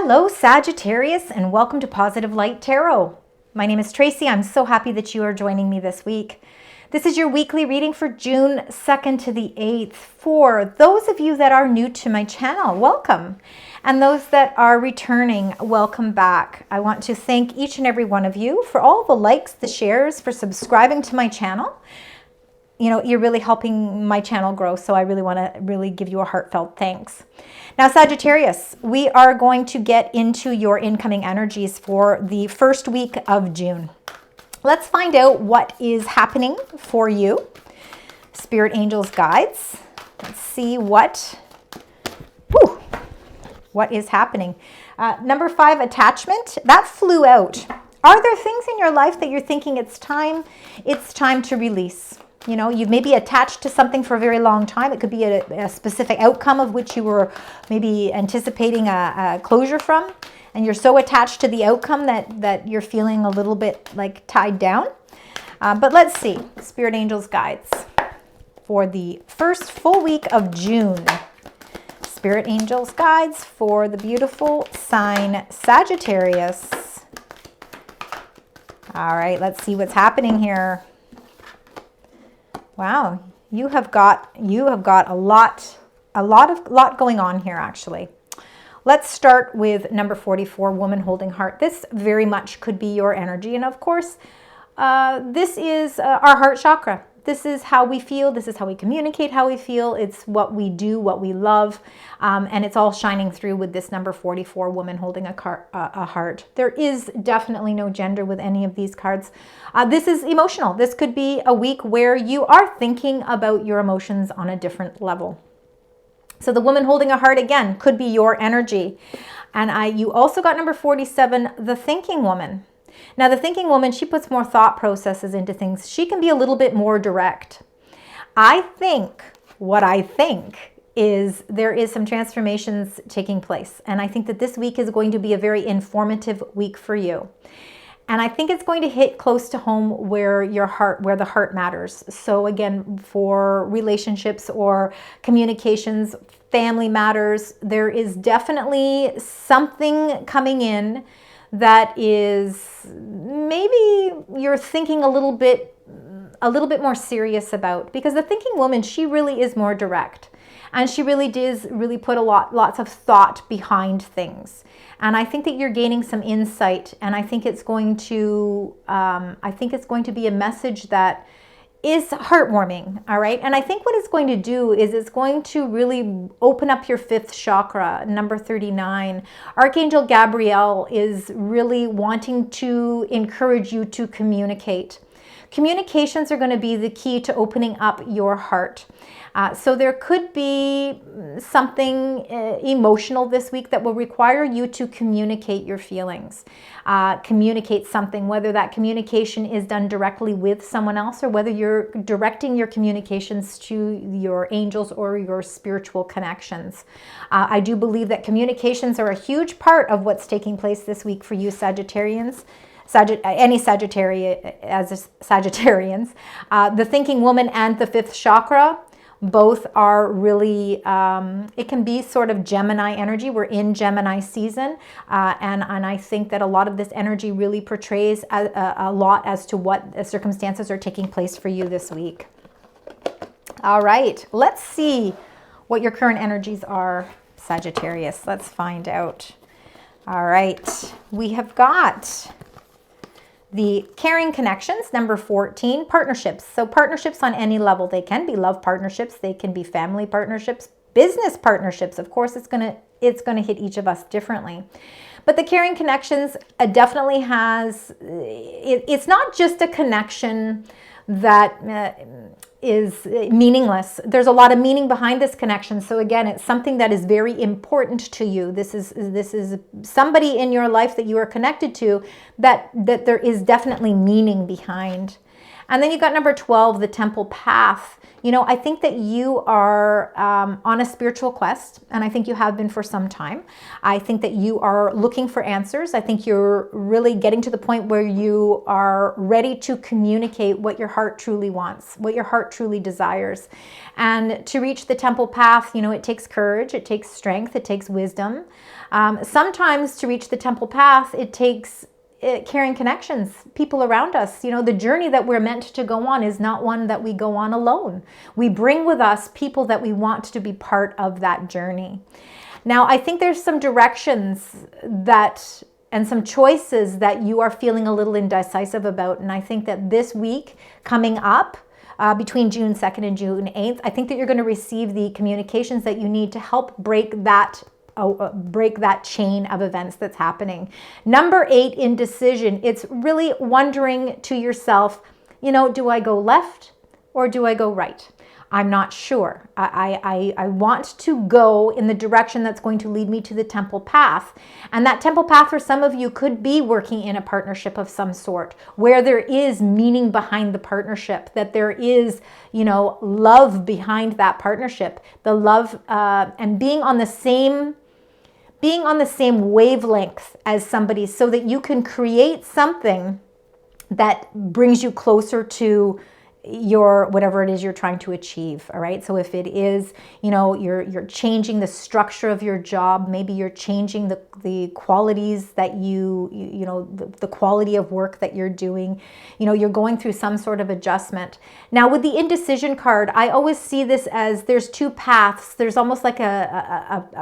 Hello, Sagittarius, and welcome to Positive Light Tarot. My name is Tracy. I'm so happy that you are joining me this week. This is your weekly reading for June 2nd to the 8th. For those of you that are new to my channel, welcome. And those that are returning, welcome back. I want to thank each and every one of you for all the likes, the shares, for subscribing to my channel. You know, you're really helping my channel grow, so I really want to give you a heartfelt thanks. Now, Sagittarius, we are going to get into your incoming energies for the first week of June. Let's find out what is happening for you. Spirit, angels, guides. Let's see what is happening. Number 5, attachment. That flew out. Are there things in your life that you're thinking it's time to release? You know, you've maybe attached to something for a very long time. It could be a specific outcome of which you were maybe anticipating a closure from, and you're so attached to the outcome that you're feeling a little bit like tied down. But let's see, Spirit, angels, guides for the first full week of June. Spirit, angels, guides for the beautiful sign Sagittarius. All right, let's see what's happening here. Wow, you have got a lot going on here, actually. Let's start with number 44, woman holding heart. This very much could be your energy, and of course, this is our heart chakra. This is how we feel. This is how we communicate how we feel. It's what we do, what we love, and it's all shining through with this number 44, woman holding a heart. There is definitely no gender with any of these cards. This is emotional. This could be a week where you are thinking about your emotions on a different level. So the woman holding a heart, again, could be your energy. And you also got number 47, the thinking woman. Now, the thinking woman, she puts more thought processes into things. She can be a little bit more direct. What I think is there is some transformations taking place. And I think that this week is going to be a very informative week for you. And I think it's going to hit close to home where the heart matters. So again, for relationships or communications, family matters, there is definitely something coming in that is maybe you're thinking a little bit more serious about, because the thinking woman, she really is more direct, and she really does put lots of thought behind things. And I think that you're gaining some insight, and I think it's going to be a message that is heartwarming, all right? And I think what it's going to do is it's going to really open up your 5th chakra, number 39. Archangel Gabriel is really wanting to encourage you to communicate. Communications are going to be the key to opening up your heart. So there could be something emotional this week that will require you to communicate your feelings. Communicate something, whether that communication is done directly with someone else or whether you're directing your communications to your angels or your spiritual connections. I do believe that communications are a huge part of what's taking place this week for you Sagittarians. Sagittarians. The thinking woman and the 5th chakra, both are really, it can be sort of Gemini energy. We're in Gemini season. And I think that a lot of this energy really portrays a lot as to what circumstances are taking place for you this week. All right, let's see what your current energies are, Sagittarius. Let's find out. All right, we have got the caring connections, number 14, partnerships. So partnerships on any level. They can be love partnerships, they can be family partnerships, business partnerships. Of course, it's gonna hit each of us differently. But the caring connections definitely has, it's not just a connection that is meaningless. There's a lot of meaning behind this connection. So again, it's something that is very important to you. This is somebody in your life that you are connected to that there is definitely meaning behind. And then you got number 12, the temple path. You know, I think that you are on a spiritual quest, and I think you have been for some time. I think that you are looking for answers. I think you're really getting to the point where you are ready to communicate what your heart truly wants, what your heart truly desires. And to reach the temple path, you know, it takes courage, it takes strength, it takes wisdom. Sometimes to reach the temple path, it takes carrying connections, people around us. You know, the journey that we're meant to go on is not one that we go on alone. We bring with us people that we want to be part of that journey. Now, I think there's some directions that and some choices that you are feeling a little indecisive about. And I think that this week coming up, between June 2nd and June 8th, I think that you're going to receive the communications that you need to help break that chain of events that's happening. Number 8, indecision. It's really wondering to yourself, you know, do I go left or do I go right? I'm not sure. I want to go in the direction that's going to lead me to the temple path. And that temple path for some of you could be working in a partnership of some sort, where there is meaning behind the partnership, that there is, you know, love behind that partnership, the love and being on the same wavelength as somebody, so that you can create something that brings you closer to your whatever it is you're trying to achieve. All right, so if it is, you know, you're changing the structure of your job, maybe you're changing the qualities that you know, the quality of work that you're doing, you know, you're going through some sort of adjustment. Now with the indecision card, I always see this as there's two paths. There's almost like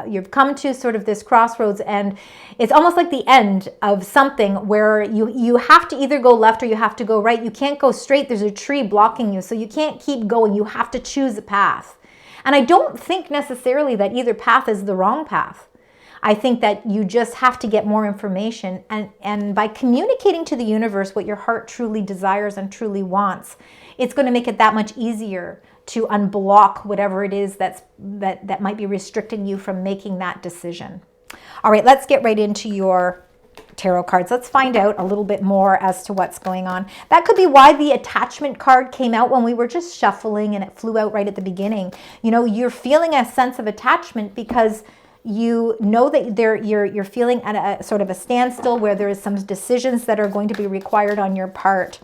you've come to sort of this crossroads, and it's almost like the end of something where you have to either go left or you have to go right. You can't go straight. There's a tree blocking you, so you can't keep going. You have to choose a path. And I don't think necessarily that either path is the wrong path. I think that you just have to get more information, and by communicating to the universe what your heart truly desires and truly wants, it's going to make it that much easier to unblock whatever it is that might be restricting you from making that decision. All right, let's get right into your tarot cards. Let's find out a little bit more as to what's going on. That could be why the attachment card came out when we were just shuffling and it flew out right at the beginning. You know, you're feeling a sense of attachment because you know that you're feeling at a sort of a standstill where there is some decisions that are going to be required on your part.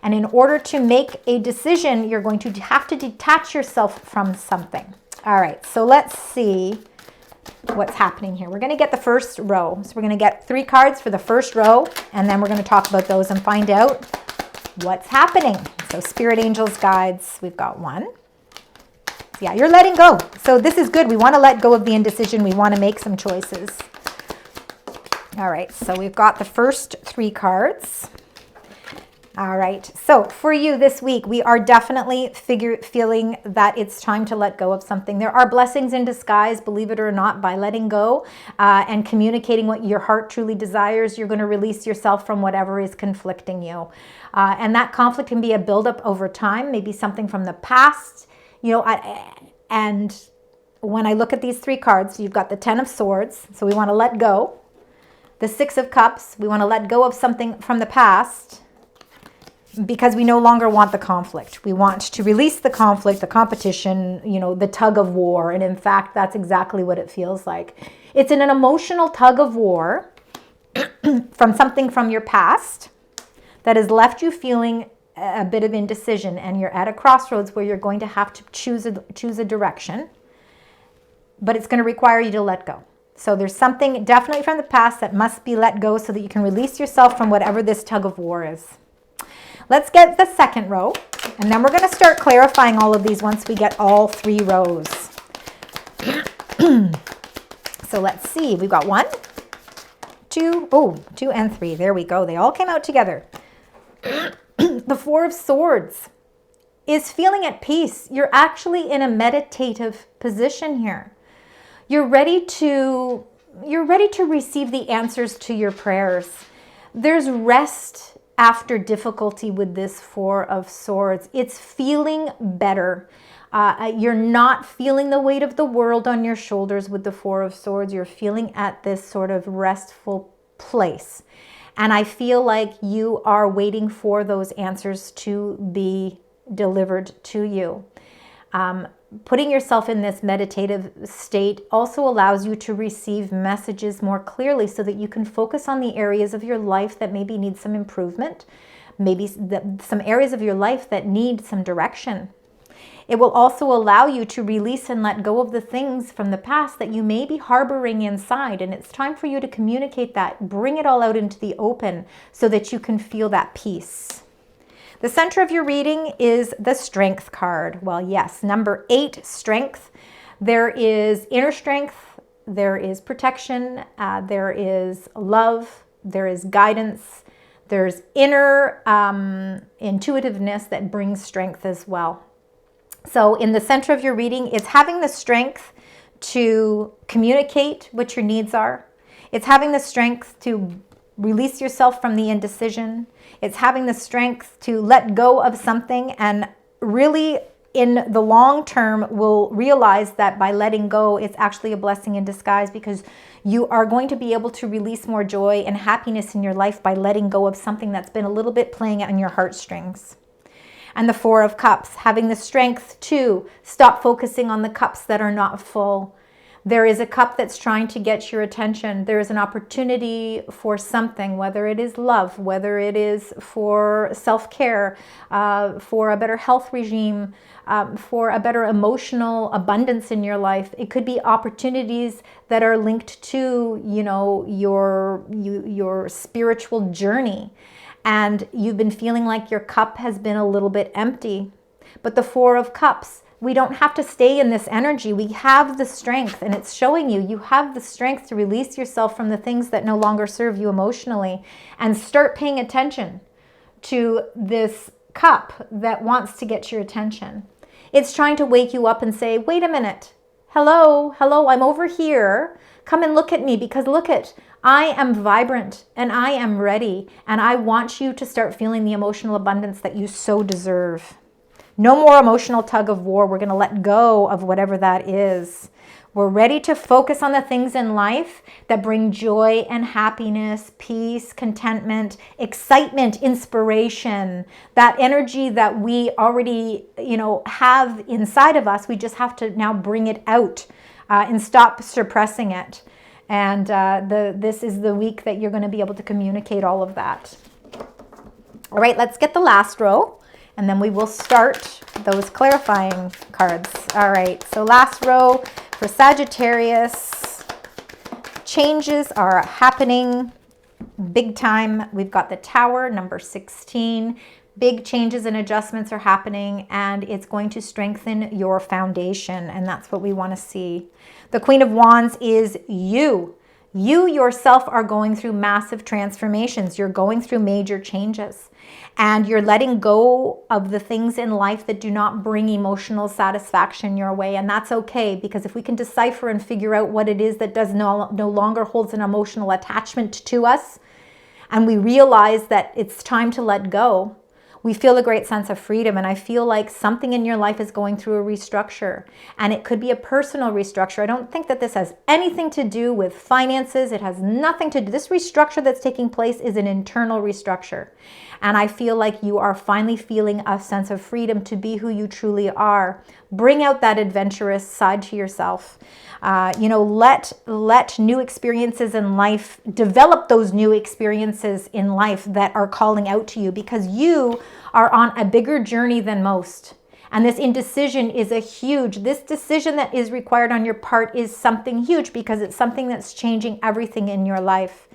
And in order to make a decision, you're going to have to detach yourself from something. All right, so let's see what's happening here. We're going to get the first row. So we're going to get 3 cards for the first row, and then we're going to talk about those and find out what's happening. So spirit, angels, guides, we've got 1. Yeah, you're letting go. So this is good. We want to let go of the indecision. We want to make some choices. All right, so we've got the first 3 cards. All right, so for you this week, we are definitely feeling that it's time to let go of something. There are blessings in disguise, believe it or not, by letting go and communicating what your heart truly desires. You're going to release yourself from whatever is conflicting you. And that conflict can be a buildup over time, maybe something from the past, you know, and when I look at these 3 cards, you've got the 10 of Swords, so we want to let go. The 6 of Cups, we want to let go of something from the past, because we no longer want the conflict. We want to release the conflict, the competition, you know, the tug of war. And in fact, that's exactly what it feels like. It's an emotional tug of war from something from your past that has left you feeling a bit of indecision, and you're at a crossroads where you're going to have to choose a direction, but it's going to require you to let go. So there's something definitely from the past that must be let go so that you can release yourself from whatever this tug of war is. Let's get the second row, and then we're going to start clarifying all of these once we get all 3 rows. So let's see. We've got 1, 2, 2 and 3. There we go. They all came out together. The 4 of Swords is feeling at peace. You're actually in a meditative position here. You're ready to receive the answers to your prayers. There's rest after difficulty with this 4 of Swords. It's feeling better. You're not feeling the weight of the world on your shoulders with the 4 of Swords. You're feeling at this sort of restful place. And I feel like you are waiting for those answers to be delivered to you. Putting yourself in this meditative state also allows you to receive messages more clearly so that you can focus on the areas of your life that maybe need some improvement, maybe some areas of your life that need some direction. It will also allow you to release and let go of the things from the past that you may be harboring inside. And it's time for you to communicate that, bring it all out into the open so that you can feel that peace. The center of your reading is the Strength card. Well, yes, number 8, Strength. There is inner strength, there is protection, there is love, there is guidance, there's inner intuitiveness that brings strength as well. So in the center of your reading, it's having the strength to communicate what your needs are. It's having the strength to release yourself from the indecision. It's having the strength to let go of something, and really in the long term will realize that by letting go, it's actually a blessing in disguise, because you are going to be able to release more joy and happiness in your life by letting go of something that's been a little bit playing on your heartstrings. And the 4 of Cups, having the strength to stop focusing on the cups that are not full. There is a cup that's trying to get your attention. There is an opportunity for something, whether it is love, whether it is for self-care, for a better health regime, for a better emotional abundance in your life. It could be opportunities that are linked to, your spiritual journey. And you've been feeling like your cup has been a little bit empty. But the 4 of Cups, we don't have to stay in this energy. We have the strength, and it's showing you have the strength to release yourself from the things that no longer serve you emotionally and start paying attention to this cup that wants to get your attention. It's trying to wake you up and say, wait a minute. Hello, I'm over here. Come and look at me, because I am vibrant and I am ready, and I want you to start feeling the emotional abundance that you so deserve. No more emotional tug of war. We're going to let go of whatever that is. We're ready to focus on the things in life that bring joy and happiness, peace, contentment, excitement, inspiration, that energy that we already, have inside of us. We just have to now bring it out and stop suppressing it. And this is the week that you're going to be able to communicate all of that. All right, let's get the last row, and then we will start those clarifying cards. All right, so last row for Sagittarius. Changes are happening big time. We've got the Tower, number 16. Big changes and adjustments are happening, and it's going to strengthen your foundation, and that's what we want to see. The Queen of Wands is you. You yourself are going through massive transformations. You're going through major changes, and you're letting go of the things in life that do not bring emotional satisfaction your way. And that's okay, because if we can decipher and figure out what it is that does no longer holds an emotional attachment to us, and we realize that it's time to let go, we feel a great sense of freedom. And I feel like something in your life is going through a restructure, and it could be a personal restructure. I don't think that this has anything to do with finances. It has nothing to do. This restructure that's taking place is an internal restructure. And I feel like you are finally feeling a sense of freedom to be who you truly are. Bring out that adventurous side to yourself. Let new experiences in life, develop those new experiences in life that are calling out to you, because you are on a bigger journey than most. And this indecision is this decision that is required on your part is something huge, because it's something that's changing everything in your life.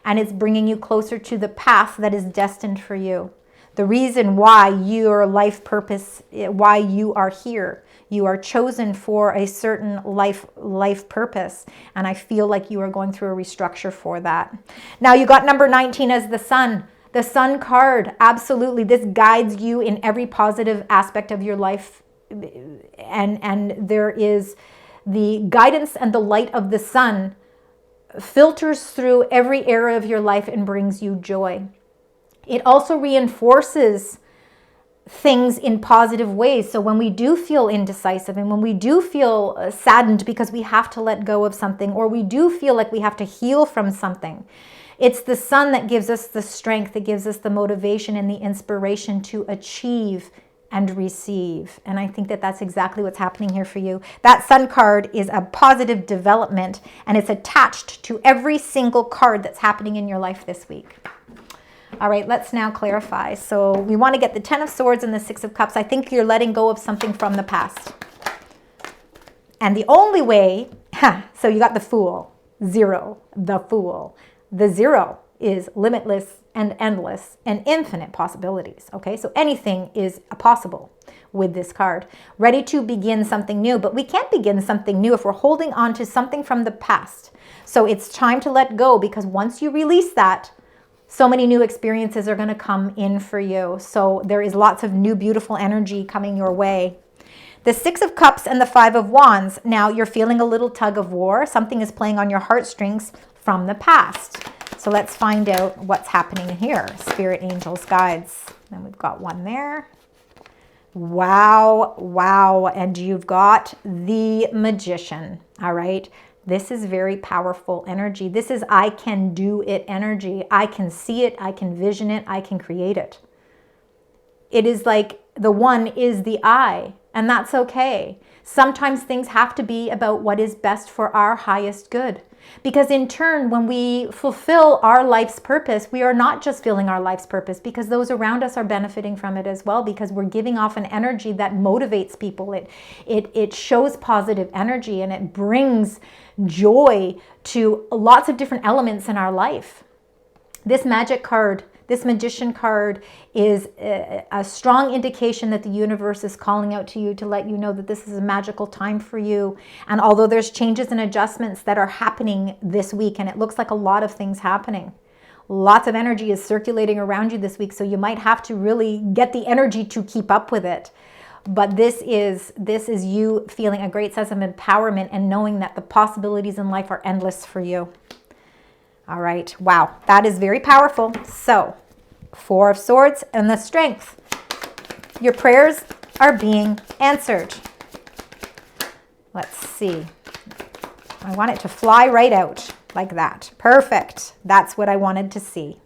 And it's bringing you closer to the path that is destined for you. The reason why your life purpose, why you are here. You are chosen for a certain life purpose. And I feel like you are going through a restructure for that. Now you got number 19 as the Sun. The Sun card, absolutely. This guides you in every positive aspect of your life. And there is the guidance and the light of the sun filters through every area of your life and brings you joy. It also reinforces things in positive ways. So when we do feel indecisive, and when we do feel saddened because we have to let go of something, or we do feel like we have to heal from something, It's the sun that gives us the strength, that gives us the motivation and the inspiration to achieve and receive. And I think that that's exactly what's happening here for you. That sun card is a positive development, and it's attached to every single card that's happening in your life this week. All right, let's now clarify. So we want to get the 10 of Swords and the 6 of Cups. I think you're letting go of something from the past. And the only way, so you got the Fool, 0, the Fool. The 0 is limitless and endless and infinite possibilities. Okay, so anything is possible with this card. Ready to begin something new, but we can't begin something new if we're holding on to something from the past. So it's time to let go, because once you release that, so many new experiences are going to come in for you. So there is lots of new, beautiful energy coming your way. The 6 of Cups and the 5 of Wands. Now you're feeling a little tug of war. Something is playing on your heartstrings from the past. So let's find out what's happening here. Spirit, angels, guides. And we've got one there. Wow, wow. And you've got the Magician. All right. This is very powerful energy. This is I can do it energy. I can see it. I can vision it. I can create it. It is like the one is the I, and that's okay. Sometimes things have to be about what is best for our highest good. Because in turn, when we fulfill our life's purpose, we are not just filling our life's purpose, because those around us are benefiting from it as well, because we're giving off an energy that motivates people. It shows positive energy, and it brings joy to lots of different elements in our life. This magic card, this Magician card, is a strong indication that the universe is calling out to you to let you know that this is a magical time for you. And although there's changes and adjustments that are happening this week, and it looks like a lot of things happening, lots of energy is circulating around you this week, so you might have to really get the energy to keep up with it. But this is you feeling a great sense of empowerment and knowing that the possibilities in life are endless for you. All right. Wow. That is very powerful. So 4 of Swords and the Strength. Your prayers are being answered. Let's see. I want it to fly right out like that. Perfect. That's what I wanted to see.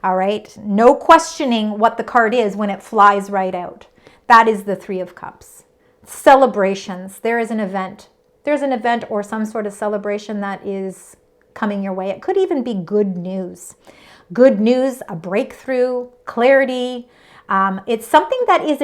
All right. No questioning what the card is when it flies right out. That is the 3 of Cups. Celebrations. There is an event. There's an event or some sort of celebration that is coming your way. It could even be good news. Good news, a breakthrough, clarity. It's something that is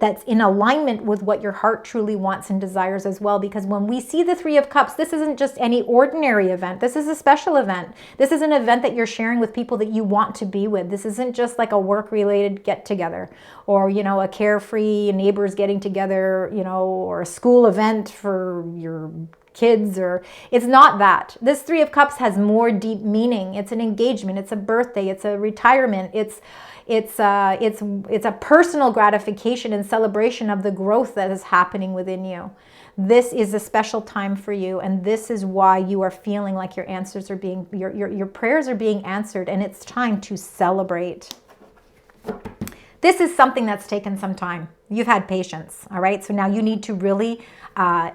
that's in alignment with what your heart truly wants and desires as well. Because when we see the 3 of Cups, this isn't just any ordinary event. This is a special event. This is an event that you're sharing with people that you want to be with. This isn't just like a work-related get-together, or, you know, a carefree neighbors getting together, you know, or a school event for your kids, or it's not that. This 3 of Cups has more deep meaning. It's an engagement. It's a birthday. It's a retirement. It's a personal gratification and celebration of the growth that is happening within you. This is a special time for you, and this is why you are feeling like your answers are being, your prayers are being answered, and it's time to celebrate. This is something that's taken some time. You've had patience, all right? So now you need to really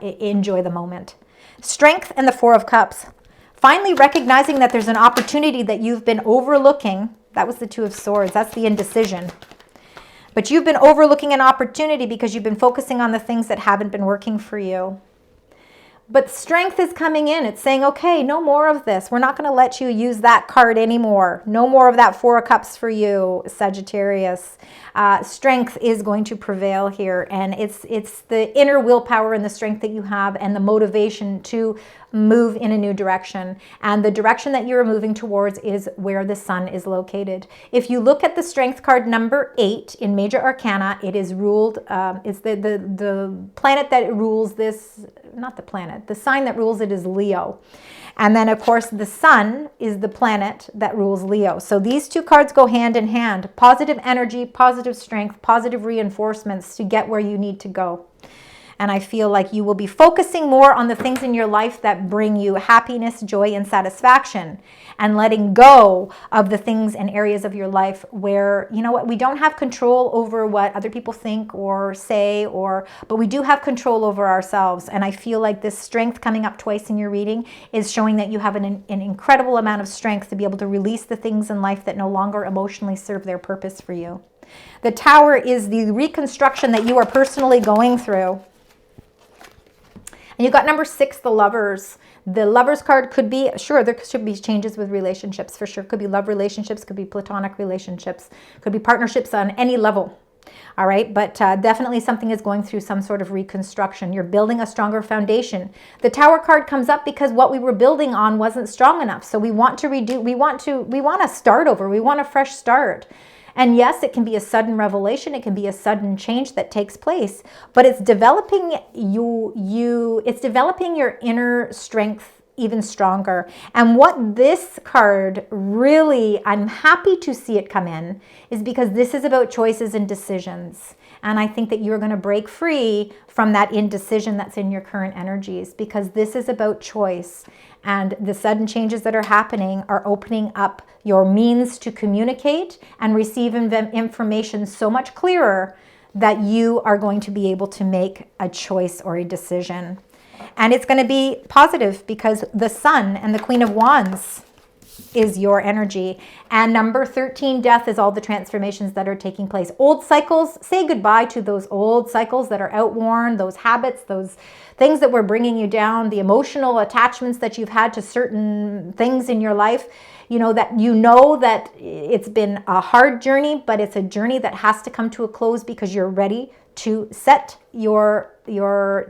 enjoy the moment. Strength and the 4 of Cups. Finally recognizing that there's an opportunity that you've been overlooking. That was the 2 of Swords. That's the indecision. But you've been overlooking an opportunity because you've been focusing on the things that haven't been working for you. But strength is coming in. It's saying, okay, no more of this. We're not going to let you use that card anymore. No more of that 4 of Cups for you, Sagittarius. Strength is going to prevail here. And it's the inner willpower and the strength that you have and the motivation to move in a new direction. And the direction that you're moving towards is where the sun is located. If you look at the strength card number 8 in Major Arcana, it is ruled, it's the planet that rules this, not the planet, the sign that rules it is Leo. And then, of course, the sun is the planet that rules Leo. So these 2 cards go hand in hand. Positive energy, positive strength, positive reinforcements to get where you need to go. And I feel like you will be focusing more on the things in your life that bring you happiness, joy, and satisfaction, and letting go of the things and areas of your life where, you know what, we don't have control over what other people think or say, but we do have control over ourselves. And I feel like this strength coming up twice in your reading is showing that you have an incredible amount of strength to be able to release the things in life that no longer emotionally serve their purpose for you. The Tower is the reconstruction that you are personally going through. And you got number 6, the Lovers. The Lovers card could be, sure, there should be changes with relationships for sure. Could be love relationships, could be platonic relationships, could be partnerships on any level. All right, but definitely something is going through some sort of reconstruction. You're building a stronger foundation. The Tower card comes up because what we were building on wasn't strong enough. So we want to redo, we want to start over. We want a fresh start. And yes, it can be a sudden revelation. It can be a sudden change that takes place, but it's developing it's developing your inner strength even stronger. And what this card really, I'm happy to see it come in, is because this is about choices and decisions. And I think that you're going to break free from that indecision that's in your current energies, because this is about choice. And the sudden changes that are happening are opening up your means to communicate and receive information so much clearer that you are going to be able to make a choice or a decision. And it's going to be positive because the Sun and the Queen of Wands is your energy. And number 13, Death, is all the transformations that are taking place. Old cycles, say goodbye to those old cycles that are outworn, those habits, those things that were bringing you down, the emotional attachments that you've had to certain things in your life. You know that it's been a hard journey, but it's a journey that has to come to a close because you're ready to set your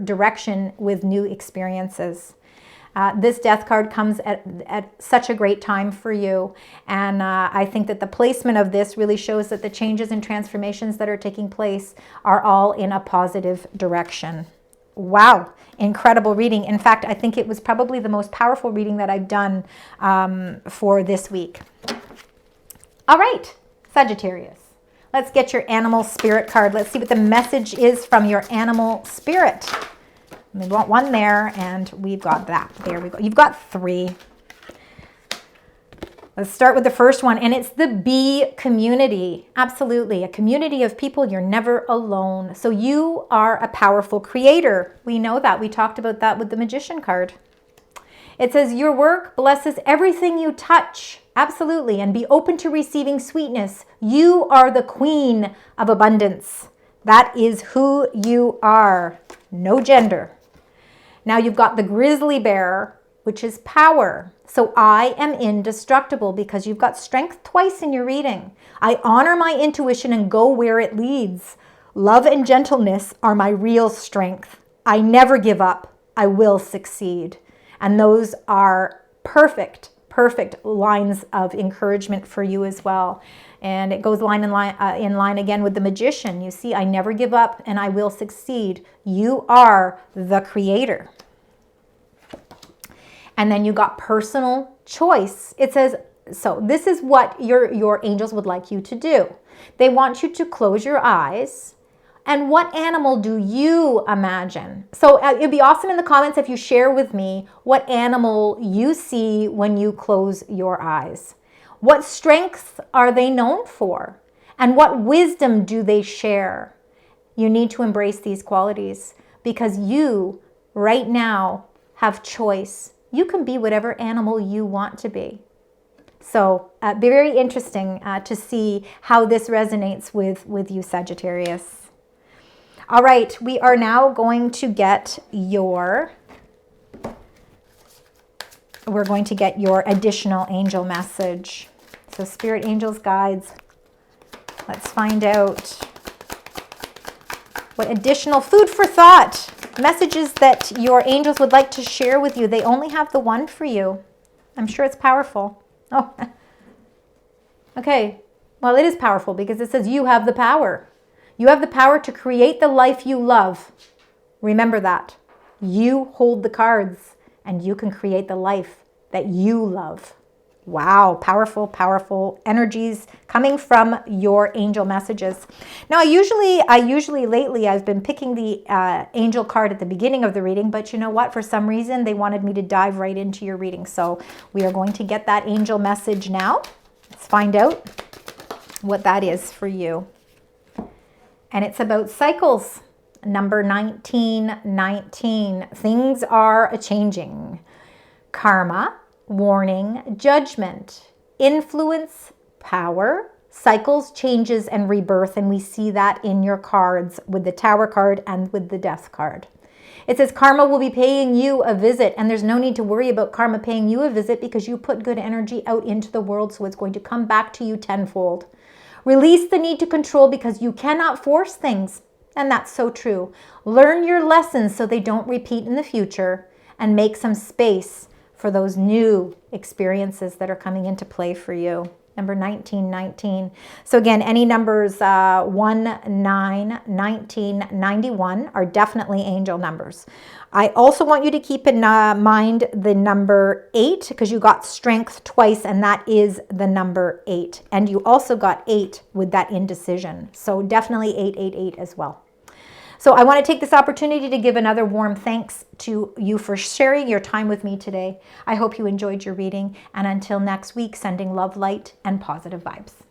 direction with new experiences. This Death card comes at such a great time for you. And I think that the placement of this really shows that the changes and transformations that are taking place are all in a positive direction. Wow, incredible reading. In fact, I think it was probably the most powerful reading that I've done for this week. All right, Sagittarius. Let's get your animal spirit card. Let's see what the message is from your animal spirit. We want one there, and we've got that. There we go. You've got 3. Let's start with the first one, and it's the bee community. Absolutely, a community of people. You're never alone. So you are a powerful creator. We know that. We talked about that with the Magician card. It says your work blesses everything you touch. Absolutely, and be open to receiving sweetness. You are the queen of abundance. That is who you are. No gender. Now you've got the grizzly bear, which is power. So I am indestructible because you've got strength twice in your reading. I honor my intuition and go where it leads. Love and gentleness are my real strength. I never give up. I will succeed. And those are perfect lines of encouragement for you as well. And it goes in line again with the Magician. You see, I never give up and I will succeed. You are the creator. And then you got personal choice. It says, so this is what your angels would like you to do. They want you to close your eyes. And what animal do you imagine? So it'd be awesome in the comments if you share with me what animal you see when you close your eyes. What strengths are they known for? And what wisdom do they share? You need to embrace these qualities because you, right now, have choice. You can be whatever animal you want to be. So very interesting to see how this resonates with you, Sagittarius. All right, we are now going to get your additional angel message. So spirit, angels, guides, let's find out what additional food for thought messages that your angels would like to share with you. They only have the one for you. I'm sure it's powerful. Oh, okay. Well, it is powerful because it says you have the power. You have the power to create the life you love. Remember that. You hold the cards and you can create the life that you love. Wow, powerful, powerful energies coming from your angel messages. Now, usually lately I've been picking the angel card at the beginning of the reading, but you know what? For some reason, they wanted me to dive right into your reading. So we are going to get that angel message now. Let's find out what that is for you. And it's about cycles. Number 1919. Things are changing. Karma, warning, judgment, influence, power, cycles, changes, and rebirth. And we see that in your cards with the Tower card and with the Death card. It says karma will be paying you a visit, and there's no need to worry about karma paying you a visit because you put good energy out into the world, so it's going to come back to you tenfold. Release the need to control because you cannot force things, and that's so true. Learn your lessons so they don't repeat in the future, and make some space for those new experiences that are coming into play for you. Number 1919. So again, any numbers 1, 9, 19, 91 are definitely angel numbers. I also want you to keep in mind the number 8 because you got strength twice, and that is the number 8. And you also got 8 with that indecision. So definitely 888 as well. So I want to take this opportunity to give another warm thanks to you for sharing your time with me today. I hope you enjoyed your reading. And until next week, sending love, light, and positive vibes.